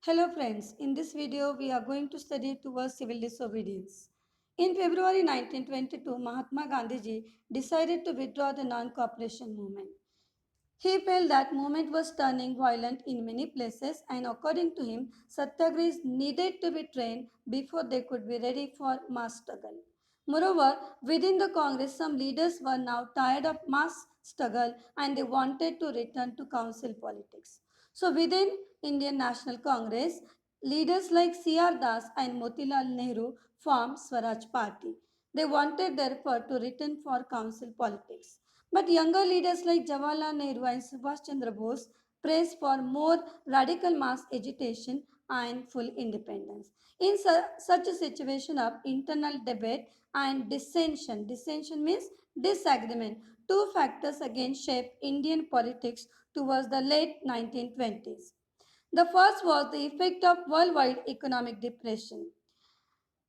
Hello friends, in this video we are going to study towards civil disobedience. In February 1922, Mahatma Gandhi decided to withdraw the non-cooperation movement. He felt that movement was turning violent in many places and according to him, satyagrahis needed to be trained before they could be ready for mass struggle. Moreover, within the Congress, some leaders were now tired of mass struggle and they wanted to return to council politics. So within Indian National Congress, leaders like C.R. Das and Motilal Nehru formed Swaraj Party. They wanted therefore to return for council politics. But younger leaders like Jawaharlal Nehru and Subhash Chandra Bose pressed for more radical mass agitation and full independence. In such a situation of internal debate and dissension means disagreement, two factors again shaped Indian politics towards the late 1920s. The first was the effect of worldwide economic depression.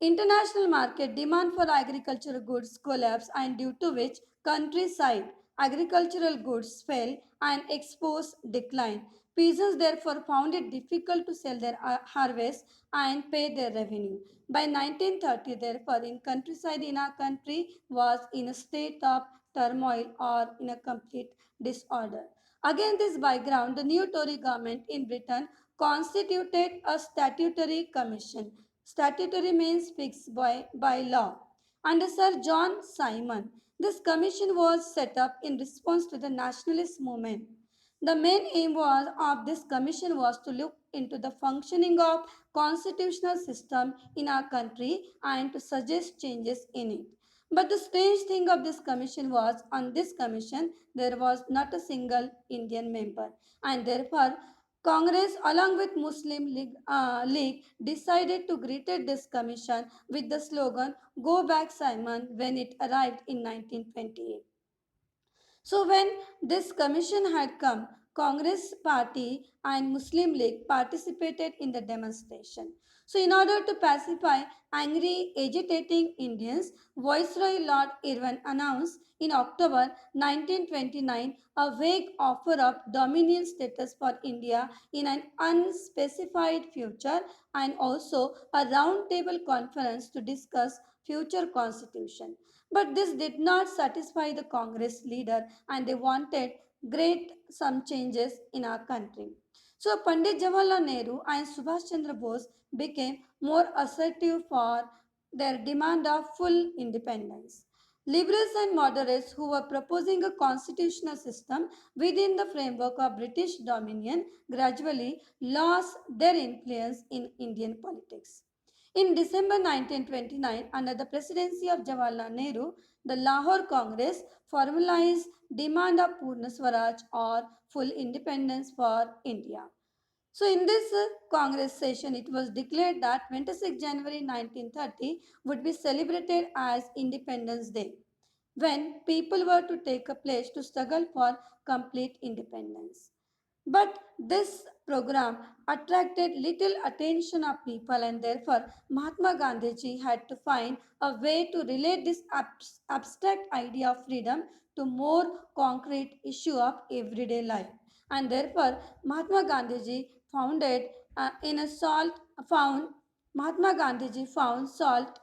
International market demand for agricultural goods collapsed and due to which countryside agricultural goods fell and exports declined. Peasants therefore found it difficult to sell their harvest and pay their revenue. By 1930, therefore, in countryside in our country was in a state of turmoil or in a complete disorder. Against this background, the new Tory government in Britain constituted a statutory commission. Statutory means fixed by law. Under Sir John Simon, this commission was set up in response to the nationalist movement. The main aim of this commission was to look into the functioning of constitutional system in our country and to suggest changes in it. But the strange thing of this commission was, on this commission, there was not a single Indian member, and therefore Congress, along with Muslim League, decided to greet this commission with the slogan "Go back, Simon" when it arrived in 1928. So when this commission had come, Congress party and Muslim League participated in the demonstration. So in order to pacify angry, agitating Indians, Viceroy Lord Irwin announced in October 1929 a vague offer of dominion status for India in an unspecified future and also a roundtable conference to discuss future constitution. But this did not satisfy the Congress leader and they wanted great some changes in our country. So Pandit Jawaharlal Nehru and Subhash Chandra Bose became more assertive for their demand of full independence. Liberals and moderates who were proposing a constitutional system within the framework of British dominion gradually lost their influence in Indian politics. In December 1929, under the presidency of Jawaharlal Nehru, the Lahore Congress formalized demand of Purna Swaraj or full independence for India. So in this Congress session, it was declared that 26 January 1930 would be celebrated as Independence Day, when people were to take a pledge to struggle for complete independence. But this program attracted little attention of people and therefore Mahatma Gandhi had to find a way to relate this abstract idea of freedom to more concrete issue of everyday life. And therefore Mahatma Gandhi founded in a salt found Mahatma Gandhi found salt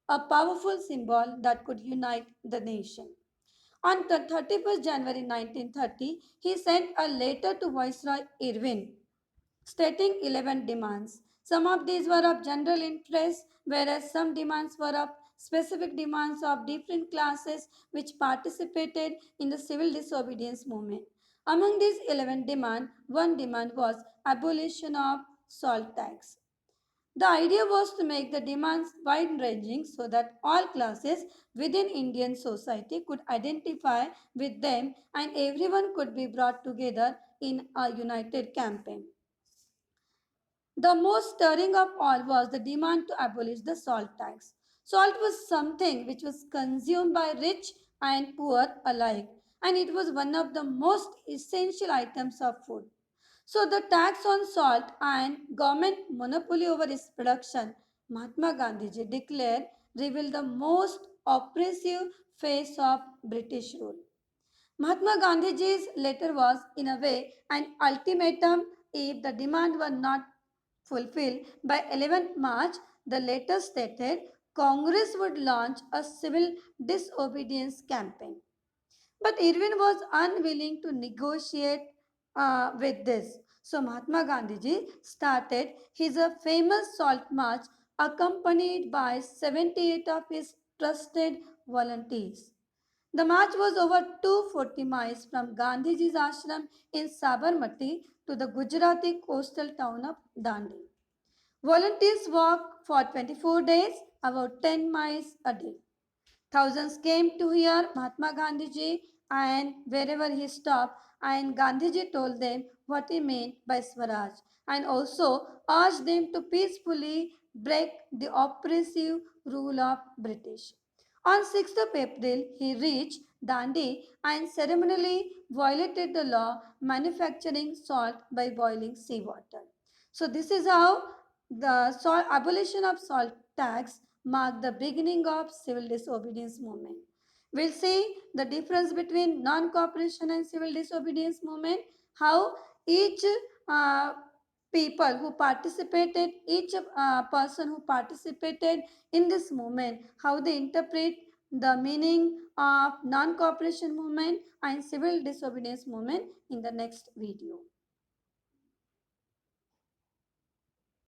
a powerful symbol that could unite the nation. On the 31st January 1930, he sent a letter to Viceroy Irwin stating 11 demands. Some of these were of general interest, whereas some demands were of specific demands of different classes which participated in the civil disobedience movement. Among these 11 demands, one demand was abolition of salt tax. The idea was to make the demands wide ranging so that all classes within Indian society could identify with them and everyone could be brought together in a united campaign. The most stirring of all was the demand to abolish the salt tax. Salt was something which was consumed by rich and poor alike, and it was one of the most essential items of food. So the tax on salt and government monopoly over its production, Mahatma Gandhi declared, revealed the most oppressive face of British rule. Mahatma Gandhi's letter was, in a way, an ultimatum if the demand were not fulfilled by 11th March, the letter stated Congress would launch a civil disobedience campaign. But Irwin was unwilling to negotiate with this. So Mahatma Gandhi started his famous salt march accompanied by 78 of his trusted volunteers. The march was over 240 miles from Gandhiji's ashram in Sabarmati to the Gujarati coastal town of Dandi. Volunteers walked for 24 days, about 10 miles a day. Thousands came to hear Mahatma Gandhiji, and wherever he stopped, and Gandhiji told them what he meant by Swaraj and also urged them to peacefully break the oppressive rule of British. On 6th of April, he reached Dandi and ceremonially violated the law manufacturing salt by boiling seawater. So this is how the abolition of salt tax marked the beginning of civil disobedience movement. We'll see the difference between non-cooperation and civil disobedience movement, how each uh, people who participated, each person who participated in this movement, how they interpret the meaning of non-cooperation movement and civil disobedience movement in the next video.